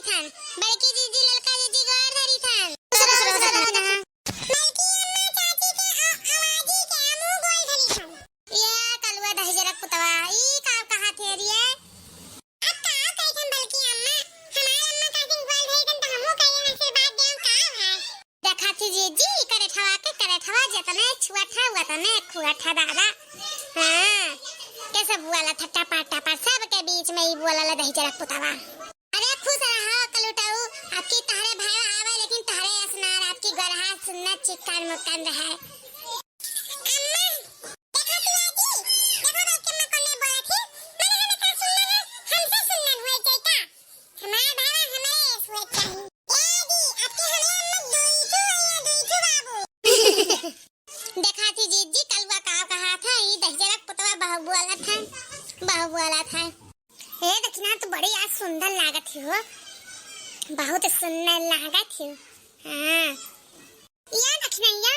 थन। बड़की जीजी लड़का जीजी गोर धरी थन। बड़की अम्मा चाची के आवाजी के मुंह गोल धरी थन। ये कलुआ दहजरक पुतवा ई का कहा थे रिए अब का कैसन बड़की अम्मा हमार अम्मा चाची गोल धरी थन त हमहु कहिए आशीर्वाद देम का है। देखा थी जीजी करे ठवा जतने छुआ था तने खुआ था दादा। हां कैसे बुआला ठट्टा पाटा पर सब के बीच में ही बुआला दहजरक पुतवा। अरे खुश रहो कलुटाऊ आपकी तारे भाई आवे लेकिन तारे असनार आपकी गरहा सुन्नत चिक्कन मुक्कन रहे। अम्मा देखा तू आजी देखो बच्चे में कोने बोला थी मैंने हमें का सुनना है हमसे सुनना हुआ जाता हमारा भाई हमें हुए चाहिए यादी आपके हमें अम्मा दोईचू बाबू। देखा थी जीजी कलवा का कहा था ये दहजरक पुतवा बहु वाला था। हे दक्षिणा तो बड़ी आज सुंदर लागत थी हो बहुत सुंदर लागत थी। हां या दक्षिणैया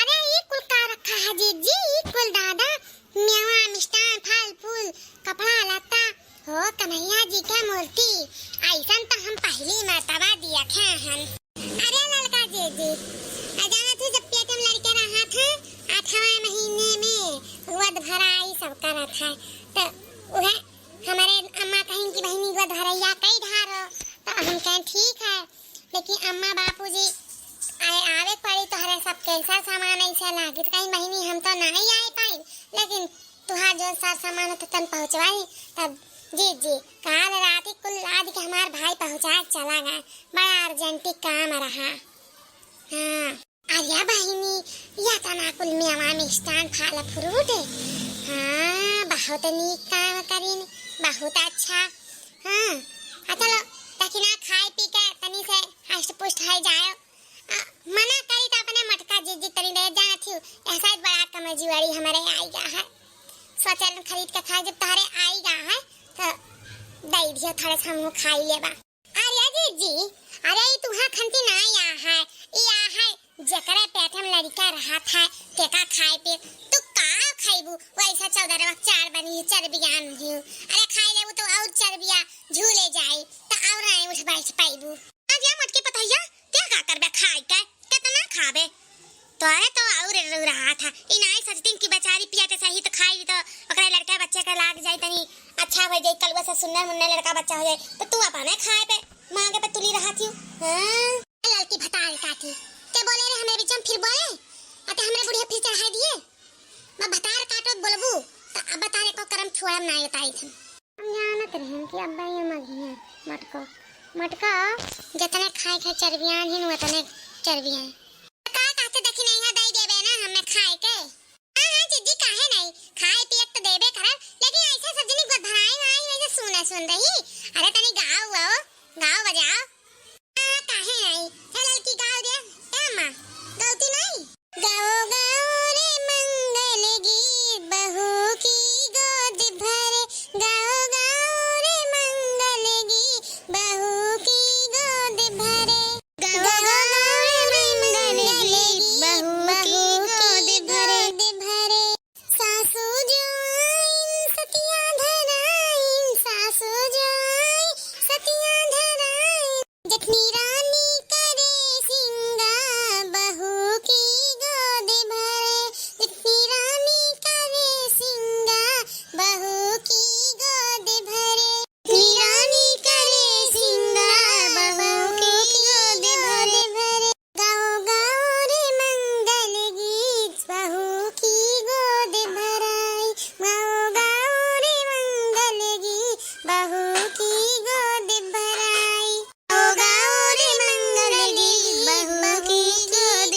अरे ये कुल का रखा है जीजी ये कुल दादा मेवा मिष्ठान फल फूल कपड़ा लत्ता हो कन्हैया जी का मूर्ति ऐसा तो हम पहली मर्तबा दिया थे हम। अरे लड़का जीजी अजाना थी जब पेट में लड़के रहा था 8वें महीने में गोद भराई सब करा था तो वह हमारे अम्मा कहीं की बहनी गोद भरैया कई धारो तो हम कहें ठीक है लेकिन अम्मा बापूजी आवे पड़ी तो हरे सब कैसा सामान ऐसा लागे कहीं बहनी हम तो नहीं आए पाई लेकिन तुहार जो सारा सामान तो तन पहुंचवाई तब जी काल रात कुल लाद के हमार भाई पहुंचा चला गया बड़ा अर्जेंट काम रहा। हां आर्या बहनी या तना कुल मेवा मिष्ठान फल फ्रूट। हां बहुत नीक काम करीन बहुत अच्छा। हां चलो दक्षिणा खाए पी के तनी से हष्ट पुष्ट हो जाओ मना करी तो अपने मटका जीजी तनी दे जाना थी ऐसा बड़ा कमजोरी हमारे आएगा है सोचल खरीद के खाए जब तारे आएगा है तो दई दियो थोड़े हम खाई लेबा। अरे जीजी अरे तुहा खंती ना या है जकरे पेट में लड़का रहा था केका खाए पे तू का खाइबू वैसा 14 चार बनी चरबियान हियो अरे खाई लेबू तो और चरबिया झूले जाई तो और नहीं उठ बैठ पाइबू। आज या मटके पतैया क्या का करबे खाई के कितना खाबे तो है तो और रहा था इ नहीं सचतिन की बेचारी पियाते सही तो खाई तो ओकरे लड़का बच्चे का लाग जाई तनी अच्छा हो जाई कलवा से सुन्नर मुन्ने लड़का बच्चा हो जाए तो तू अपने खाए पे मांगे पे तुली रहा थी। हां लड़की भतार काटी के बोले रे हमें बीच में फिर बोले अते हमरे बुढ़िया फिर चढ़ा दिए मैं भतार काटो बोलबू तो अब बतारे को करम छोड़म ना बताई थन। हम जानत रहन कि अब्बा ये मगिया मटका जितने खाए चर्बियां हिन उतने चर्बियां का कहते देखी नहीं है दई देबे ना हमें खाए के। हां जीजी काहे नहीं खाए पिए तो देबे कर लेकिन ऐसा सजनी गोद भराई आई वैसे सुन रही अरे तनी गाओ बजाओ काहे नहीं चल लड़की गाओ दे अम्मा गाती नहीं गाओ रे मंगल गीत बहू की गोद भरे गाओ रे मंगल गीत बहू की गोद भरे गाओ रे मंगल गीत बहू की गोद भरे सासू जाइन सतिया धराइन सासू जाइन सतिया धराइन जखनी रानी करे सिंगार बहू की गोद भरे जखनी रानी करे सिंगार बहू की गोद भरे जखनी रानी करे सिंगार बहू की गोद भरे गाओ रे मंगल गीत बहू की गोद भराई गाओ रे मंगल गीत बहू की गोद भराई गाओ रे मंगल गीत बहू की गोद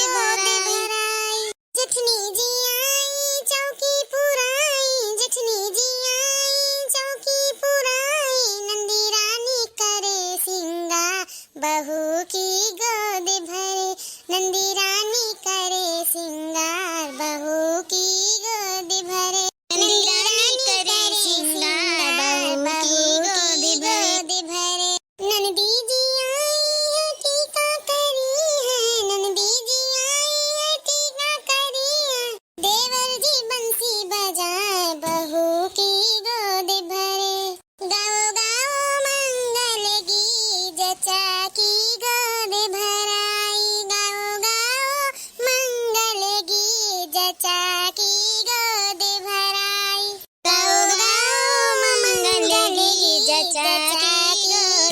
भराई जठनी जी आई चौकी पुराई जठनी जी आई चौकी पुराई नंदी रानी करे सिंगार बहू की गोद भरे नंदी रानी करे सिंगार बहू की गोद भरे नंदी रानी करे सिंगार बहू की गोद भरे नंदी जी आई है टीका करी है नंदी जी आई है टीका करी है देवर जी बंसी बजाए बहू की गोद भरे गाओ मंगल गीत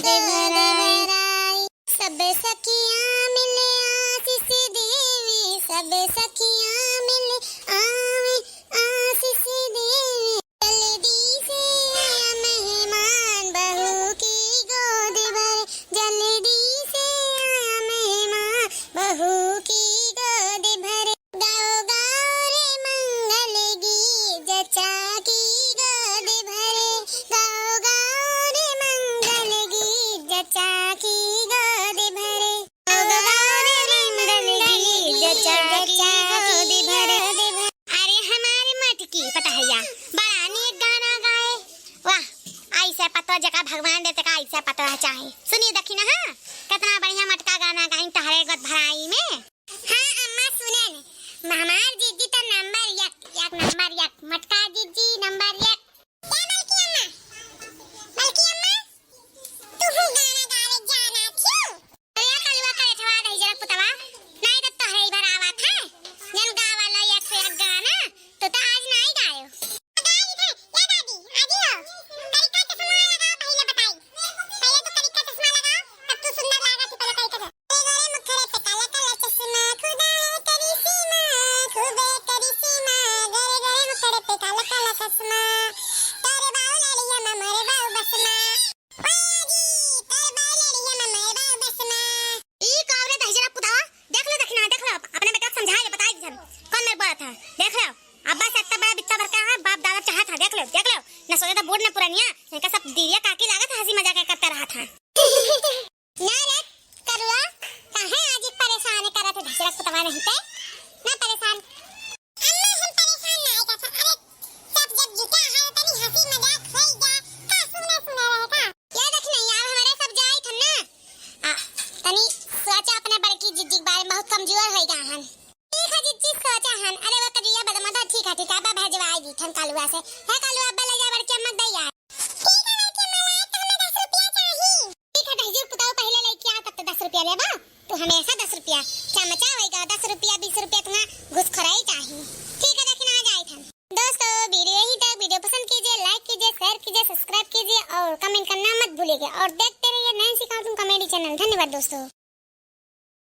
भराई। सब सखियां मिले आशीष देवी, सब सखियां मिले आवे आशीष देवी। जल्दी से आया मेहमान बहू की गोद भरे, जल्दी से आया मेहमान बहू की गोद भरे। गाओ गाओ रे मंगल गीत जचा की गोद भरे, गाओ गाओ रे मंगल गीत जचा की गोद भरे, गाओ गाओ रे मंगल गीत जचा की गोद भरे। अरे हमारे मटकी पतहिया बड़ा नीक गाना गाए, वाह ऐसा पतो जका भगवान देते का ऐसा पतो चाहे। सुनिए देखी ना हाँ कितना बढ़िया मटका गाना गाई तहरे गोद भराई में। हाँ अम्मा सुने ने हमार जीजी तो नंबर एक मटका जीजी नंबर एक। क्या बल्कि अम्मा तू गाना गावे जाना क्यों? अरे कलवा करे ठवा दही जरा पुतवा नहीं तो तहरे ही भरावा था जन गावाला एक से एक गाना तो आज नहीं गायो। गाई थे या दादी आजी हो तरीका चश्मा लगाओ पहले बताई, पहले तो तरीका चश्मा लगाओ तब तू सुंदर लगा थी। पहले तरीका गोरे मुखड़े पे काला काला चश्मा, खुदा है तेरी सीमा, खुदा तेरी सीमा, गोरे गोरे मुखड़े पे काला काला चश्मा, तेरे बाल लड़िया में मेरे बाल बसना, आजी तेरे बाल लड़िया में मेरे बाल बसना। ई कावरे दहजरा पुतावा देख लो अपने बेटा को समझा ले बताई जन कौन मेरे बड़ा था। देख लो अब्बा से इतना बड़ा बित्ता भर का है बाप दादा चाहा था। देख लो न सोचा था बूढ़ न पुरानिया इनका सब दीदिया काकी लागत हंसी मजाक करते रहा था। ना रे करुआ काहे आज परेशान करा थे दहजरा पुतावा नहीं थे ना परेशान। अम्मा हम परेशान नहीं करता, अरे सब जब जीता है तनी हंसी मजाक होई जा का सुना रहेगा। या देख नहीं यार हमारे सब जाई थे ना तनी सोचा अपने बड़की जीजी के बारे में बहुत कमजोर होई गा हन। ठीक है जीजी सोचा हन अरे वो करिया बदमादा ठीक है अब्बा भेजवाई दी थन कालुआ से है कालुआ अब्बा ले जा बड़की अम्मा दैया। ठीक है बड़की अम्मा लाए तो हमें 10 रुपया चाहिए। ठीक है दहजूर पुताओ पहले लेके आ तब तो 10 रुपया लेबा तो हमेशा 10 रुपया चमचा होएगा 10 रुपया 20 रुपया तुम्हारा घुसखोराई चाहिए। ठीक है देखना आ जाए थन। दोस्तों वीडियो यही तक, वीडियो पसंद कीजिए, लाइक कीजिए, शेयर कीजिए, सब्सक्राइब कीजिए और कमेंट करना मत भूलिएगा और देखते रहिए नए सी कार्टून कॉमेडी चैनल। धन्यवाद दोस्तों।